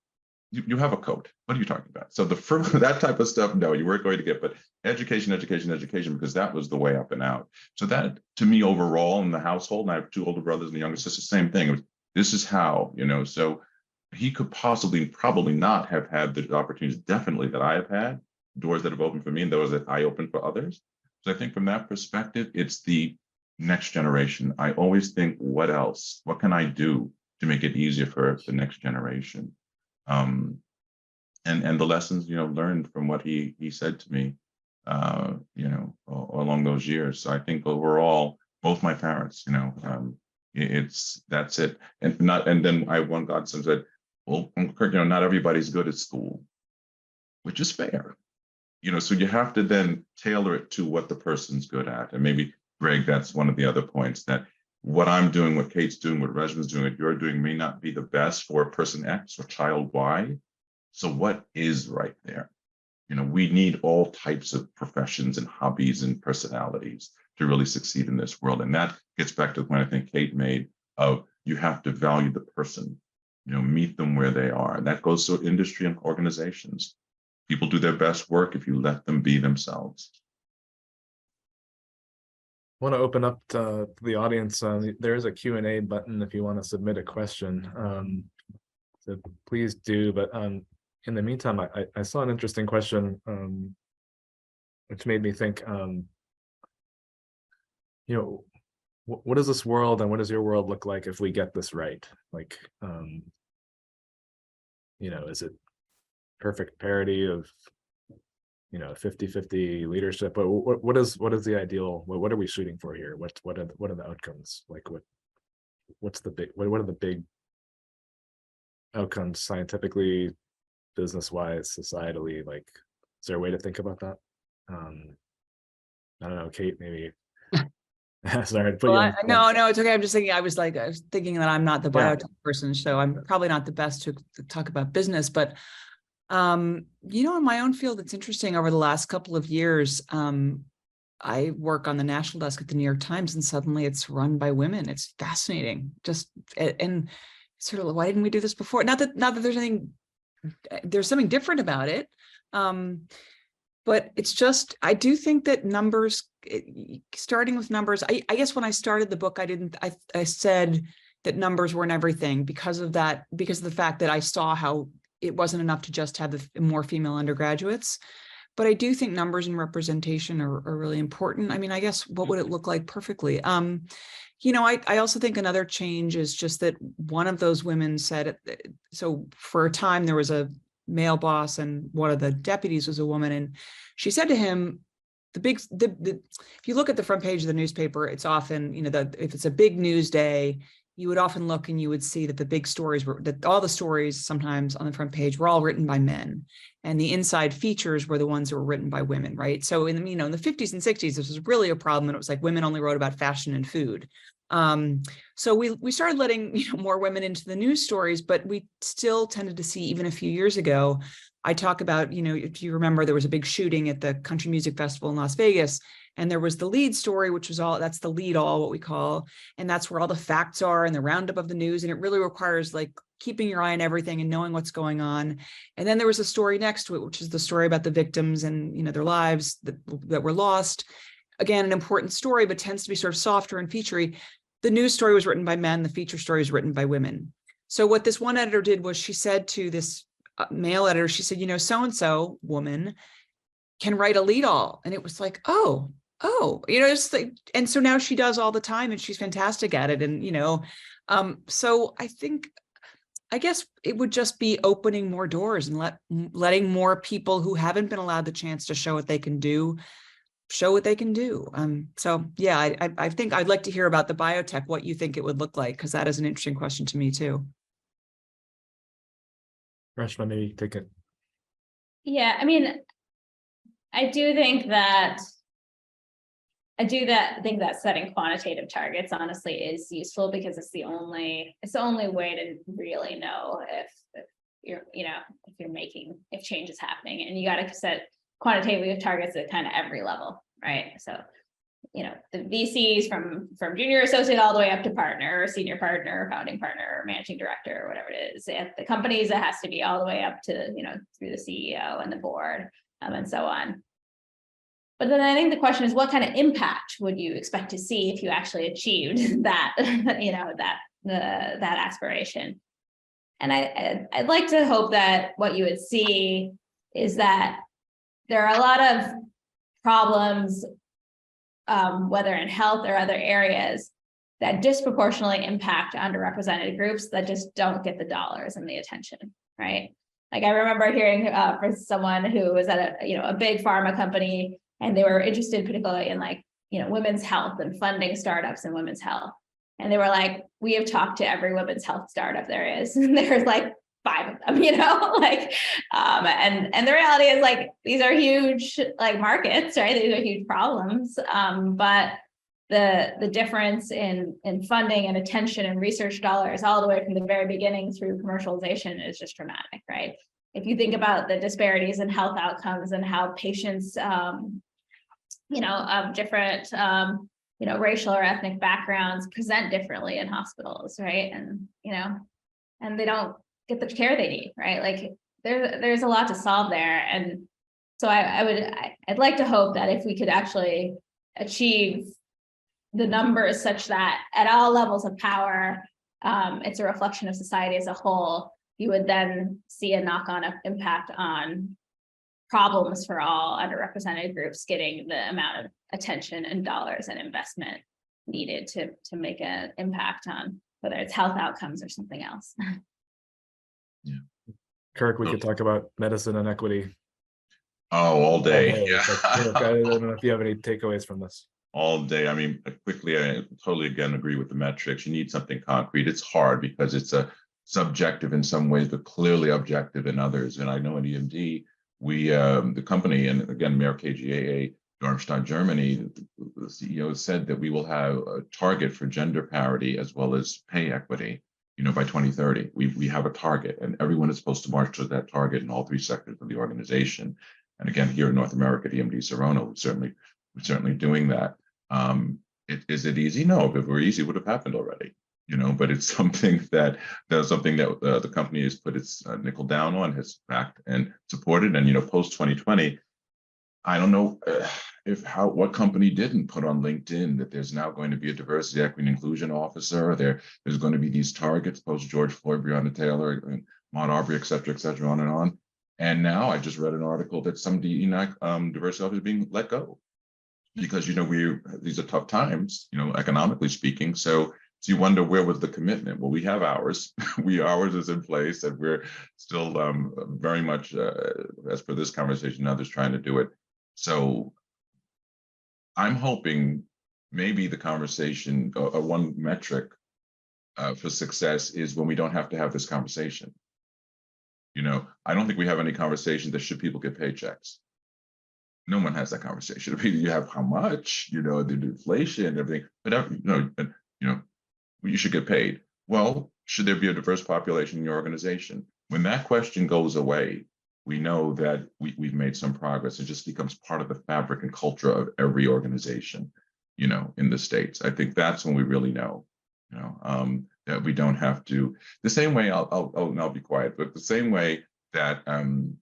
You have a coat. What are you talking about? So that type of stuff, no, you weren't going to get, but education, because that was the way up and out. So that, to me, overall in the household, and I have 2 older brothers and a younger sister, same thing. This is how, you know, so he could probably not have had the opportunities, definitely, that I have had, doors that have opened for me and those that I opened for others. So I think from that perspective, it's the next generation. I always think, what else? What can I do to make it easier for the next generation? And the lessons, you know, learned from what he said to me, you know, along those years. So I think overall, both my parents, you know, that's it. And then I one godson said, well, Kirk, you know, not everybody's good at school, which is fair. You know, so you have to then tailor it to what the person's good at. And maybe, Greg, that's one of the other points, that what I'm doing, what Kate's doing, what Rejma's doing, what you're doing may not be the best for person X or child Y. So what is right there? You know, we need all types of professions and hobbies and personalities to really succeed in this world. And that gets back to the point I think Kate made of, you have to value the person, you know, meet them where they are. And that goes to industry and organizations. People do their best work if you let them be themselves. I want to open up to the audience. There is a Q&A button if you want to submit a question. So please do. But in the meantime, I saw an interesting question, which made me think, you know, what does this world and what does your world look like if we get this right? Like, you know, is it perfect parity of, you know, 50-50 leadership? But what is the ideal? What are we shooting for here? What are the outcomes? Like what are the big outcomes scientifically, business-wise, societally? Like, is there a way to think about that? I don't know, Kate, maybe. Sorry to put you on the spot. No, it's okay. I'm just thinking, I was thinking that I'm not the biotech person, so I'm probably not the best to talk about business, but you know, in my own field, it's interesting. Over the last couple of years, I work on the national desk at the New York Times, and suddenly it's run by women. It's fascinating. And sort of, why didn't we do this before? Not that there's something different about it. But it's just, I do think that numbers, starting with numbers, I guess when I started the book, I said that numbers weren't everything because of the fact that I saw how it wasn't enough to just have more female undergraduates. But I do think numbers and representation are really important. I mean, I guess, what would it look like perfectly? You know, I also think another change is just that one of those women said, so for a time there was a male boss and one of the deputies was a woman, and she said to him, if you look at the front page of the newspaper, it's often, you know, if it's a big news day, you would often look and you would see that the big stories all the stories sometimes on the front page were all written by men, and the inside features were the ones that were written by women, right? So in the 50s and 60s, this was really a problem, and it was like women only wrote about fashion and food. So we started letting more women into the news stories, but we still tended to see, even a few years ago, I talk about, if you remember, there was a big shooting at the Country Music Festival in Las Vegas, and there was the lead story, which was that's the lead all, what we call, and that's where all the facts are and the roundup of the news. And it really requires like keeping your eye on everything and knowing what's going on. And then there was a story next to it, which is the story about the victims and, their lives that were lost. Again, an important story, but tends to be sort of softer and featurey. The news story was written by men. The feature story was written by women. So what this one editor did was she said to this male editor, she said, so-and-so woman can write a lead all. And it was like, oh, oh, it's like, and so now she does all the time and she's fantastic at it. And, so I guess it would just be opening more doors and letting more people who haven't been allowed the chance to show what they can do, show what they can do. So yeah, I think I'd like to hear about the biotech, what you think it would look like, because that is an interesting question to me too. Reshma, maybe take it. Yeah, I mean, I do think that setting quantitative targets honestly is useful, because it's the only way to really know if you're, if change is happening, and you got to set quantitative targets at kind of every level, right? So, the VCs from junior associate all the way up to partner or senior partner or founding partner or managing director or whatever it is. At the companies, it has to be all the way up to, through the CEO and the board, and so on. But then I think the question is, what kind of impact would you expect to see if you actually achieved that, that aspiration? And I'd like to hope that what you would see is that there are a lot of problems, whether in health or other areas, that disproportionately impact underrepresented groups that just don't get the dollars and the attention, right? Like I remember hearing from someone who was at a big pharma company, and they were interested particularly in women's health and funding startups in women's health. And they were like, we have talked to every women's health startup there is. And there's 5 of them, and the reality is these are huge markets, right? These are huge problems. But the difference in funding and attention and research dollars all the way from the very beginning through commercialization is just dramatic, right? If you think about the disparities in health outcomes and how patients, of different, racial or ethnic backgrounds present differently in hospitals, right? And, and they don't get the care they need, right? There's a lot to solve there. And so I'd like to hope that if we could actually achieve the numbers such that at all levels of power, it's a reflection of society as a whole, you would then see a knock-on impact on problems for all underrepresented groups getting the amount of attention and dollars and investment needed to make an impact on whether it's health outcomes or something else. Yeah. Kirk, we could talk about medicine and equity. Oh, all day. Yeah. Kirk, I don't know if you have any takeaways from this. All day. I mean, quickly, I totally again agree with the metrics. You need something concrete. It's hard because it's a subjective in some ways, but clearly objective in others. And I know in EMD, we, the company, and again, Mayor KGaA, Darmstadt, Germany, the CEO said that we will have a target for gender parity as well as pay equity, by 2030. We have a target, and everyone is supposed to march to that target in all 3 sectors of the organization. And again, here in North America, EMD Serona, we're certainly doing that. Is it easy? No, if it were easy, it would have happened already. But it's something that the company has put its nickel down on, has backed and supported. And post 2020, I don't know what company didn't put on LinkedIn that there's now going to be a diversity, equity, and inclusion officer. There's going to be these targets post George Floyd, Breonna Taylor, and Maude Aubrey, et cetera, on and on. And now I just read an article that some diversity officers are being let go because these are tough times, economically speaking. So you wonder, where was the commitment? Well, we have ours. Ours is in place, and we're still very much, as per this conversation, others trying to do it. So I'm hoping maybe the conversation, one metric for success is when we don't have to have this conversation. I don't think we have any conversation that should people get paychecks. No one has that conversation. You have how much, the inflation and everything, but you should get paid. Well, should there be a diverse population in your organization? When that question goes away, we know that we've made some progress. It just becomes part of the fabric and culture of every organization, in the States. I think that's when we really know, that we don't have to, the same way, I'll be quiet, but the same way that, in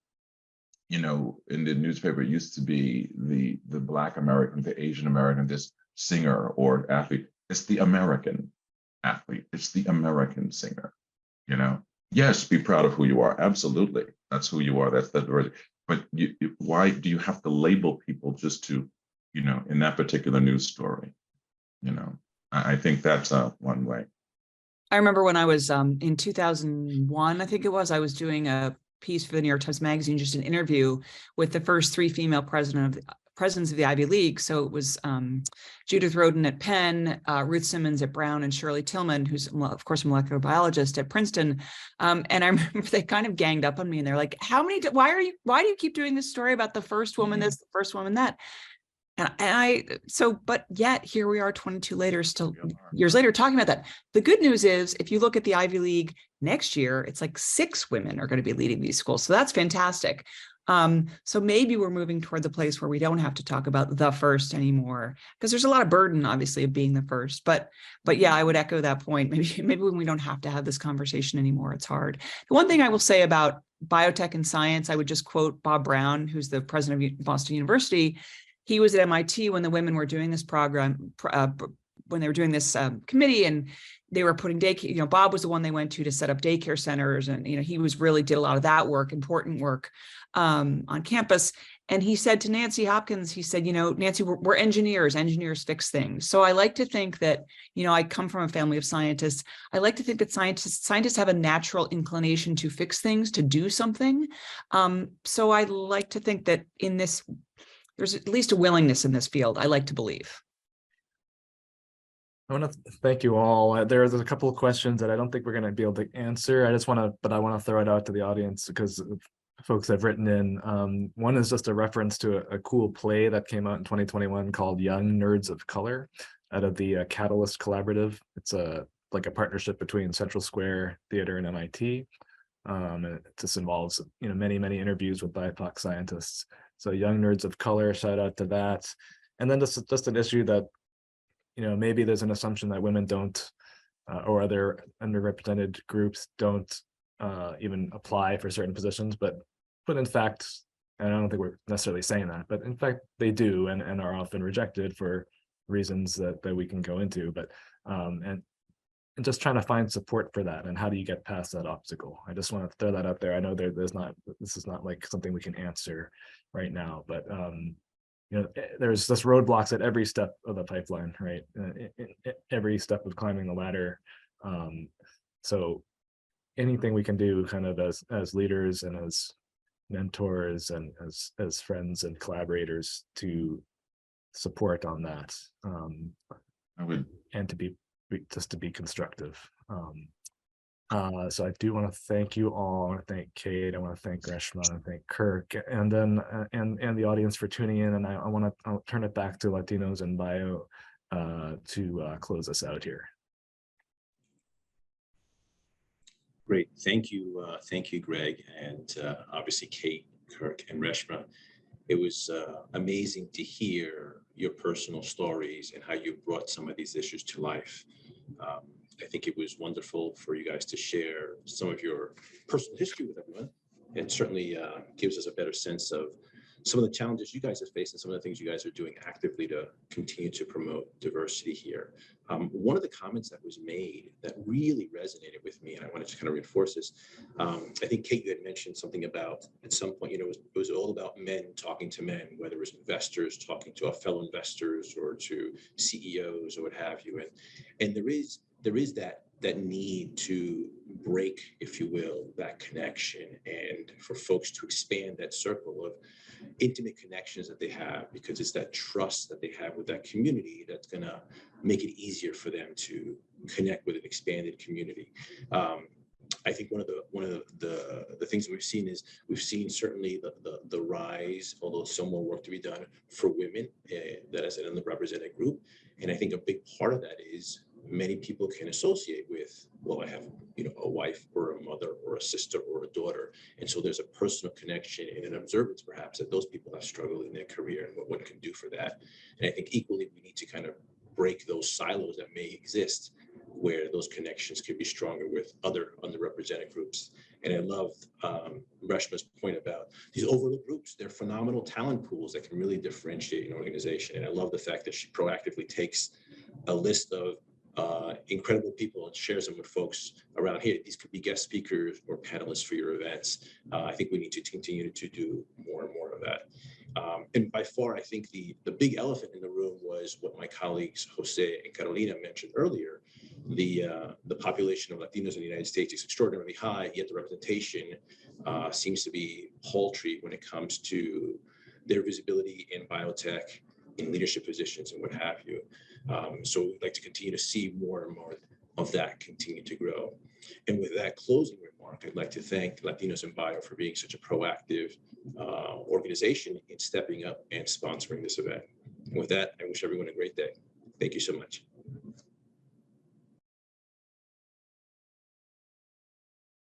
the newspaper, it used to be the Black American, the Asian American, this singer or athlete. It's the American athlete. It's the American singer, Yes, be proud of who you are. Absolutely. That's who you are. That's the diversity. But why do you have to label people just to, in that particular news story. I think that's one way. I remember when I was in 2001, I think it was, I was doing a piece for the New York Times Magazine, just an interview with the first 3 female presidents of the Ivy League. So it was Judith Rodin at Penn, Ruth Simmons at Brown, and Shirley Tillman, who's of course a molecular biologist at Princeton. And I remember they kind of ganged up on me, and they're like, why do you keep doing this story about the first woman this, the first woman that? But yet here we are 22 years later talking about that. The good news is, if you look at the Ivy League next year, it's like 6 women are going to be leading these schools. So that's fantastic. So maybe we're moving toward the place where we don't have to talk about the first anymore, because there's a lot of burden, obviously, of being the first. But yeah, I would echo that point. Maybe when we don't have to have this conversation anymore, it's hard. The one thing I will say about biotech and science, I would just quote Bob Brown, who's the president of Boston University. He was at MIT when the women were doing this program, when they were doing this committee, and they were putting daycare. Bob was the one they went to set up daycare centers, and he did a lot of that work, important work on campus. And he said to Nancy Hopkins, he said, Nancy, we're engineers. Engineers fix things. So I like to think that, I come from a family of scientists. I like to think that scientists have a natural inclination to fix things, to do something. So I like to think that in this, there's at least a willingness in this field, I like to believe. I want to thank you all. There's a couple of questions that I don't think we're going to be able to answer. I want to throw it out to the audience because folks have written in. One is just a reference to a cool play that came out in 2021 called Young Nerds of Color, out of the Catalyst Collaborative. It's like a partnership between Central Square Theater and MIT. And it just involves many interviews with BIPOC scientists. So Young Nerds of Color, shout out to that. And then just an issue that, maybe there's an assumption that women don't, or other underrepresented groups don't even apply for certain positions, but in fact, and I don't think we're necessarily saying that, but in fact they do, and are often rejected for reasons that we can go into, but and just trying to find support for that, and how do you get past that obstacle? I just want to throw that out there. I know this is not like something we can answer right now, but there's just roadblocks at every step of the pipeline, right? Every step of climbing the ladder. So anything we can do kind of as leaders and as mentors and as friends and collaborators to support on that, and to be constructive. So I do want to thank you all. I want to thank Kate. I want to thank Reshma and thank Kirk, and then and the audience for tuning in. And I'll turn it back to Latinos in Bio to close us out here. Great, thank you, Greg, and obviously Kate, Kirk, and Reshma. It was amazing to hear your personal stories and how you brought some of these issues to life. I think it was wonderful for you guys to share some of your personal history with everyone. It certainly gives us a better sense of some of the challenges you guys have faced and some of the things you guys are doing actively to continue to promote diversity here. One of the comments that was made that really resonated with me, and I wanted to kind of reinforce this, I think Kate, you had mentioned something about, at some point, it was all about men talking to men, whether it was investors talking to fellow investors or to CEOs or what have you. And there is that need to break, if you will, that connection, and for folks to expand that circle of intimate connections that they have, because it's that trust that they have with that community that's going to make it easier for them to connect with an expanded community. I think one of the things that we've seen certainly the rise, although some more work to be done for women that is an underrepresented group. And I think a big part of that is many people can associate with, well, I have, a wife or a mother or a sister or a daughter. And so there's a personal connection and an observance perhaps that those people have struggled in their career and what one can do for that. And I think equally, we need to kind of break those silos that may exist where those connections could be stronger with other underrepresented groups. And I love Reshma's point about these overlooked groups. They're phenomenal talent pools that can really differentiate an organization. And I love the fact that she proactively takes a list of incredible people and shares them with folks around here. These could be guest speakers or panelists for your events. I think we need to continue to do more and more of that. And by far, I think the big elephant in the room was what my colleagues Jose and Carolina mentioned earlier. The population of Latinos in the United States is extraordinarily high, yet the representation seems to be paltry when it comes to their visibility in biotech, in leadership positions, and what have you. So we'd like to continue to see more and more of that continue to grow. And with that closing remark, I'd like to thank Latinos in Bio for being such a proactive organization in stepping up and sponsoring this event. And with that, I wish everyone a great day. Thank you so much.